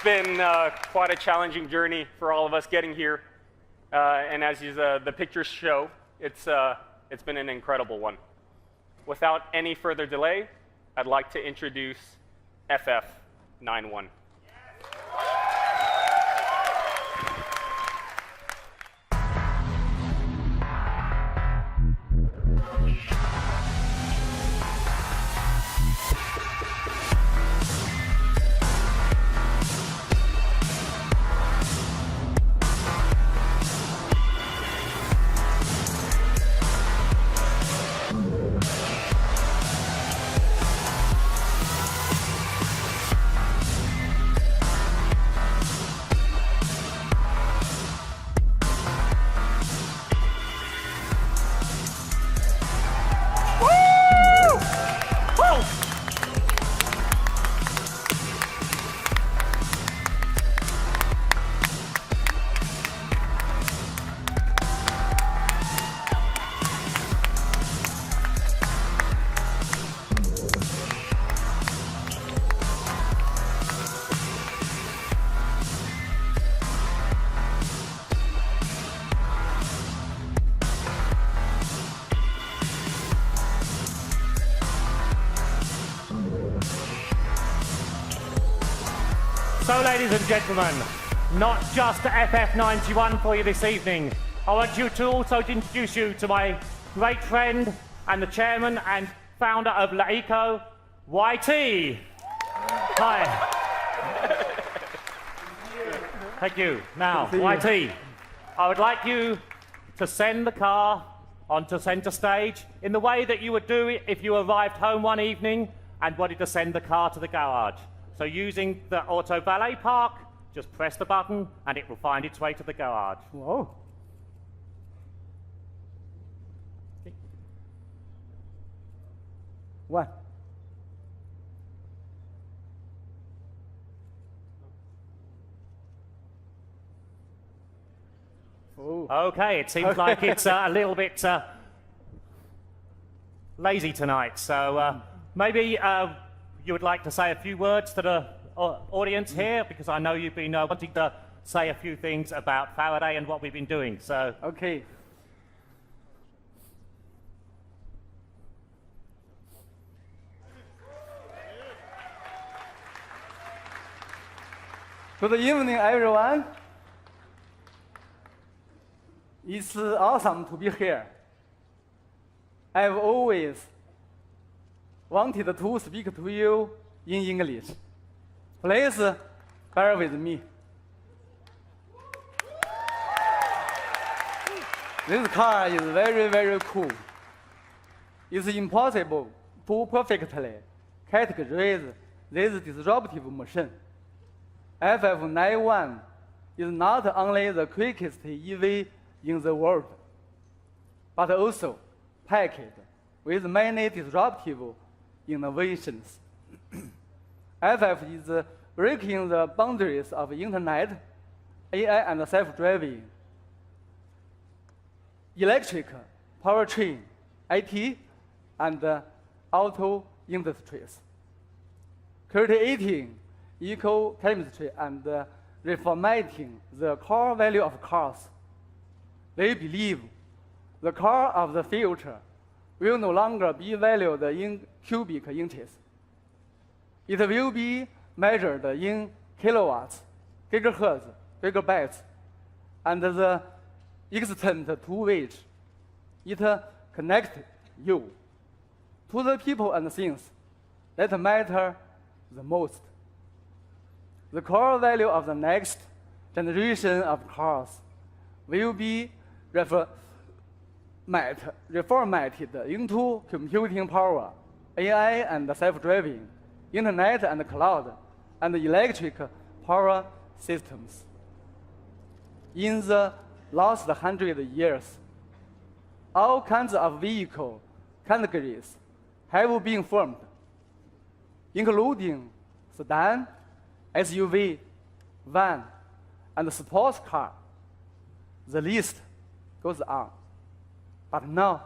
been quite a challenging journey for all of us getting here. And as the pictures show, it's been an incredible one. Without any further delay, I'd like to introduce FF91. So, ladies and gentlemen, not just FF91 for you this evening. I want you to also introduce you to my great friend and the chairman and founder of LAICO, YT. Hi. Thank you. Now, YT, I would like you to send the car onto center stage in the way that you would do it if you arrived home one evening and wanted to send the car to the garage. So using the auto valet park, just press the button and it will find its way to the garage. Whoa. What? Oh. Okay, it seems like it's a little bit lazy tonight. So maybe you would like to say a few words to the audience here, because I know you've been wanting to say a few things about Faraday and what we've been doing. So, Okay. Good evening, everyone. It's awesome to be here. I've always wanted to speak to you in English. Please bear with me. This car is very, very cool. It's impossible to perfectly categorize this disruptive machine. FF91 is not only the quickest EV in the world, but also packed with many disruptive innovations. FF is breaking the boundaries of internet, AI, and self-driving, electric, powertrain, IT, and auto industries, creating eco-chemistry and reformatting the core value of cars. They believe the car of the future will no longer be valued in cubic inches. It will be measured in kilowatts, gigahertz, gigabytes, and the extent to which it connects you to the people and things that matter the most. The core value of the next generation of cars will be reformatted into computing power, AI and self-driving, internet and cloud, and electric power systems. In the last 100 years, all kinds of vehicle categories have been formed, including sedan, SUV, van, and sports car. The list goes on. But now,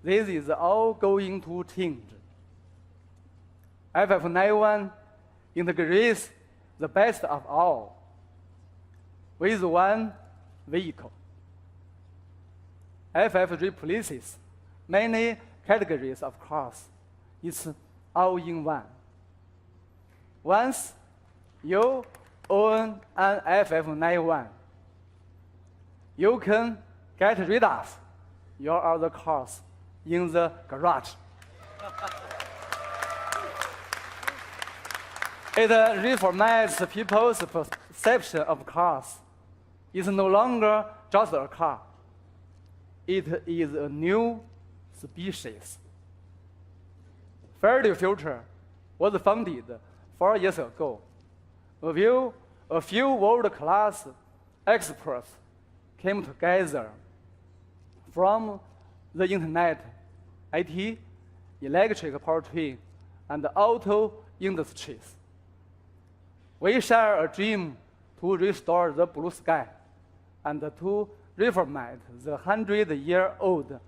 this is all going to change. FF91 integrates the best of all, with one vehicle. FF replaces many categories of cars. It's all in one. Once you own an FF91, you can get rid of your other cars in the garage. It reformats people's perception of cars. It's no longer just a car. It is a new species. Faraday Future was founded 4 years ago. A few world-class experts came together from the internet, IT, electric powertrain, and auto industries. We share a dream to restore the blue sky and to reformat the 100-year-old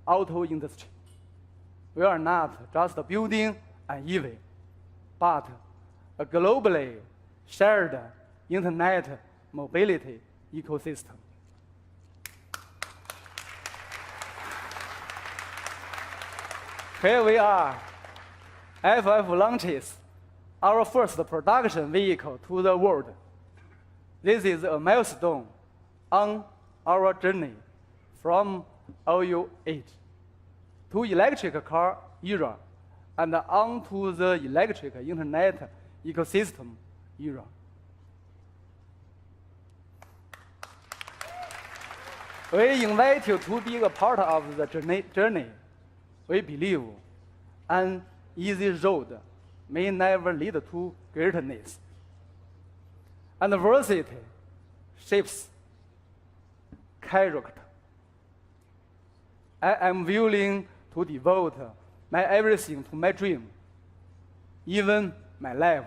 auto industry. We are not just building an EV, but a globally shared internet mobility ecosystem. Here we are. FF launches our first production vehicle to the world. This is a milestone on our journey from oil age to electric car era and on to the electric internet ecosystem era. We invite you to be a part of the journey. We believe an easy road may never lead to greatness. Adversity shapes character. I am willing to devote my everything to my dream, even my life.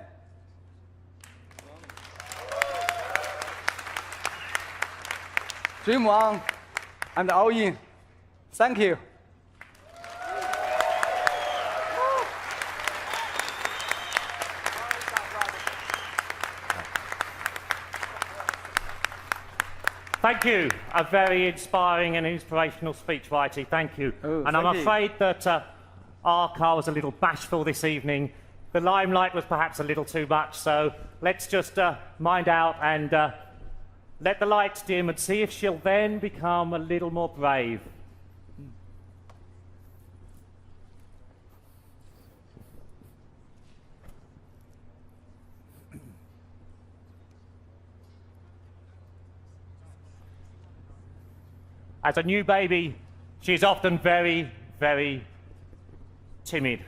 Dream on and all in. Thank you. Thank you. A very inspiring and inspirational speech, Whitey. Thank you. Oh, and I'm thank you. afraid that our car was a little bashful this evening. The limelight was perhaps a little too much, so let's just mind out and let the lights dim and see if she'll then become a little more brave. As a new baby, she's often very, very timid.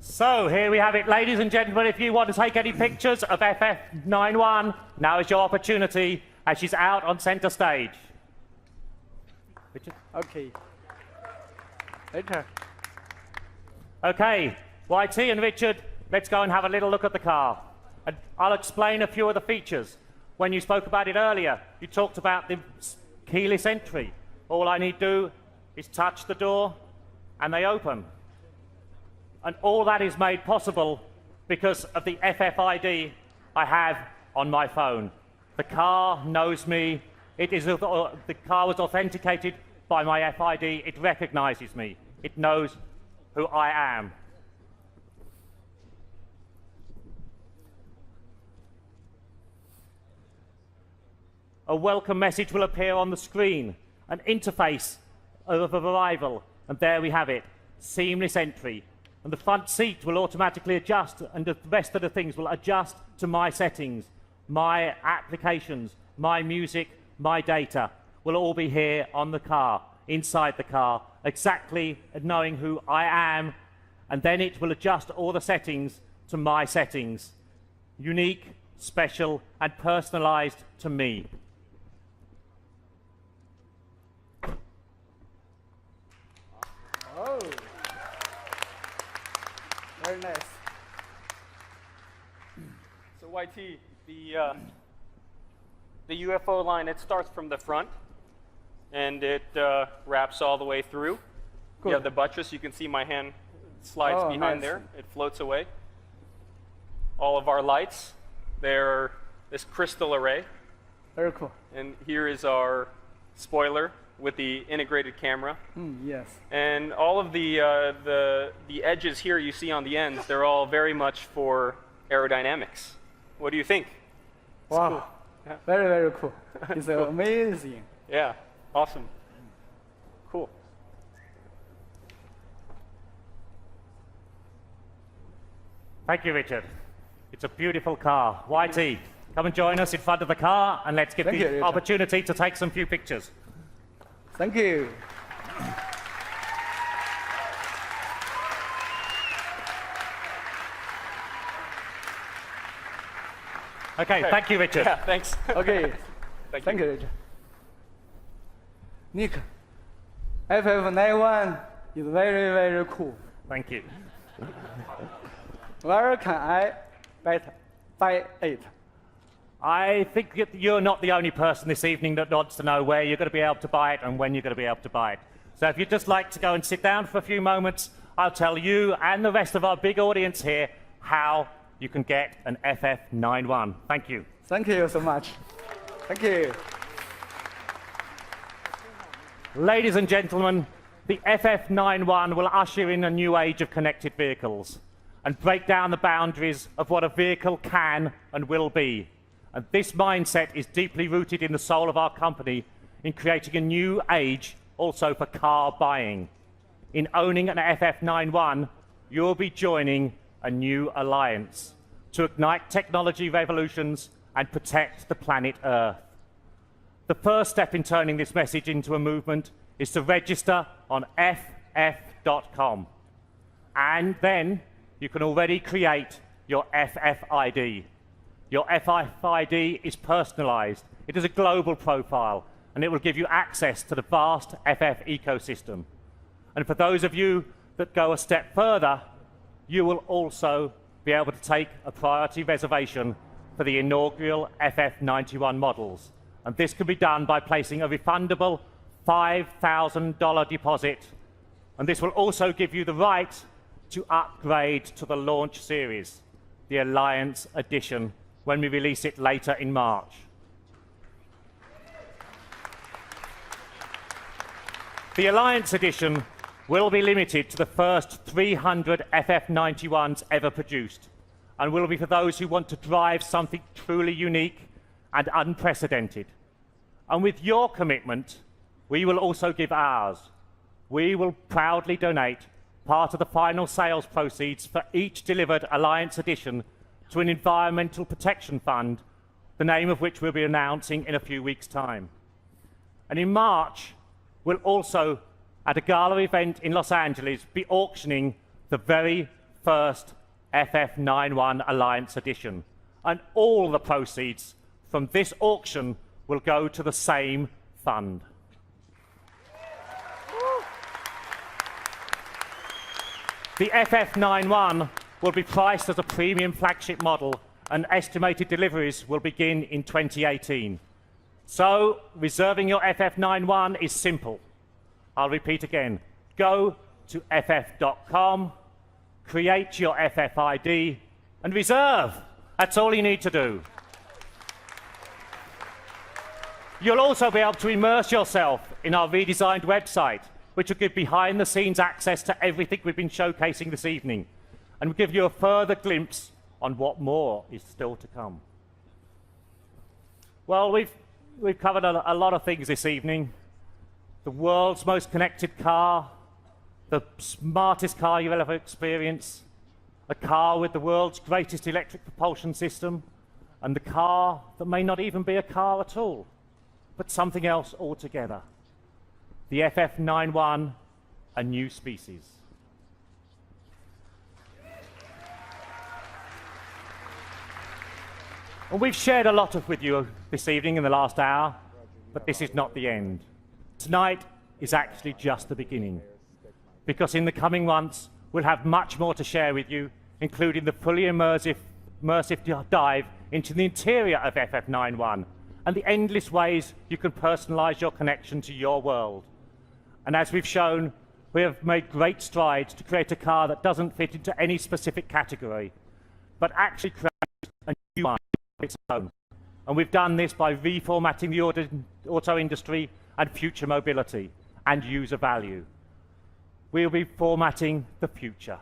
So here we have it, ladies and gentlemen. If you want to take any pictures of FF91, now is your opportunity as she's out on centre stage. Richard? Okay. Later. Okay, YT and Richard, let's go and have a little look at the car. And I'll explain a few of the features. When you spoke about it earlier, you talked about the keyless entry. All I need to do is touch the door and they open. And all that is made possible because of the FFID I have on my phone. The car knows me. The car was authenticated by my FID. It recognizes me. It knows who I am. A welcome message will appear on the screen, an interface of arrival, and there we have it, seamless entry. And the front seat will automatically adjust, and the rest of the things will adjust to my settings. my applications, my music, my data will all be here on the car, inside the car, exactly knowing who I am, and then it will adjust all the settings to my settings. Unique, special, and personalized to me. Oh, very nice. So YT, the UFO line, it starts from the front, and it wraps all the way through. Good. You have the buttress. You can see my hand slides behind nice. there. It floats away. All of our lights, they're this crystal array. Very cool. And here is our spoiler with the integrated camera. Yes. And all of the edges here you see on the ends, they're all very much for aerodynamics. What do you think? Wow. Cool. Yeah. Very, very cool. It's amazing. Yeah, awesome. Cool. Thank you, Richard. It's a beautiful car. YT, come and join us in front of the car, and let's get Thank you, the Richard. opportunity to take some few pictures. Thank you. Okay, thank you, Richard. Yeah, thanks. Okay. Thank Thank you. you, Richard. Nick, FF91 is very, very cool. Thank you. Where can I buy it? I think that you're not the only person this evening that wants to know where you're going to be able to buy it and when you're going to be able to buy it. So if you'd just like to go and sit down for a few moments, I'll tell you and the rest of our big audience here how you can get an FF91. Thank you. Thank you so much. Thank you. Ladies and gentlemen, the FF91 will usher in a new age of connected vehicles and break down the boundaries of what a vehicle can and will be. And this mindset is deeply rooted in the soul of our company in creating a new age also for car buying. In owning an FF91, you'll be joining a new alliance to ignite technology revolutions and protect the planet Earth. The first step in turning this message into a movement is to register on ff.com. And then you can already create your FFID. Your FFID is personalized. It is a global profile, and it will give you access to the vast FF ecosystem. And for those of you that go a step further, you will also be able to take a priority reservation for the inaugural FF91 models. And this can be done by placing a refundable $5,000 deposit. And this will also give you the right to upgrade to the launch series, the Alliance Edition, when we release it later in March. The Alliance Edition will be limited to the first 300 FF91s ever produced, and will be for those who want to drive something truly unique and unprecedented. And with your commitment, we will also give ours. We will proudly donate part of the final sales proceeds for each delivered Alliance Edition to an environmental protection fund, the name of which we'll be announcing in a few weeks' time. And in March, we'll also, at a gala event in Los Angeles, be auctioning the very first FF91 Alliance Edition. And all the proceeds from this auction will go to the same fund. The FF91 will be priced as a premium flagship model, and estimated deliveries will begin in 2018. So, reserving your FF91 is simple. I'll repeat again. Go to ff.com, create your FFID, and reserve. That's all you need to do. You'll also be able to immerse yourself in our redesigned website, which will give behind-the-scenes access to everything we've been showcasing this evening, and will give you a further glimpse on what more is still to come. Well, we've covered a lot of things this evening. The world's most connected car, the smartest car you'll ever experience, a car with the world's greatest electric propulsion system, and the car that may not even be a car at all, but something else altogether. The FF91, a new species. And we've shared a lot with you this evening in the last hour, but this is not the end. Tonight is actually just the beginning, because in the coming months, we'll have much more to share with you, including the fully immersive dive into the interior of FF91 and the endless ways you can personalize your connection to your world. And as we've shown, we have made great strides to create a car that doesn't fit into any specific category, but actually creates a new one of its own. And we've done this by reformatting the auto industry and future mobility and user value. We'll be formatting the future.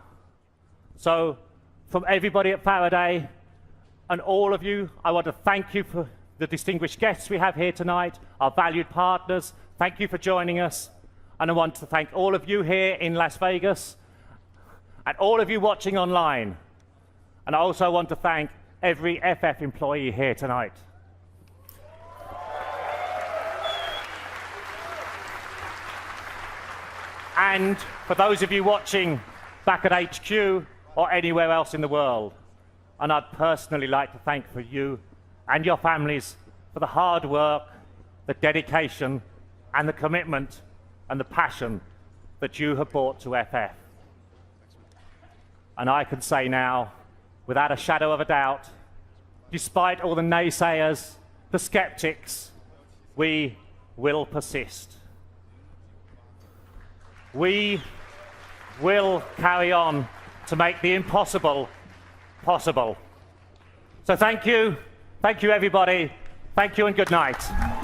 So, from everybody at Faraday and all of you, I want to thank you for the distinguished guests we have here tonight, our valued partners. Thank you for joining us. And I want to thank all of you here in Las Vegas and all of you watching online. And I also want to thank every FF employee here tonight. And for those of you watching back at HQ or anywhere else in the world, and I'd personally like to thank for you and your families for the hard work, the dedication, and the commitment and the passion that you have brought to FF. And I can say now, without a shadow of a doubt, despite all the naysayers, the skeptics, we will persist. We will carry on to make the impossible possible. So thank you everybody, thank you and good night.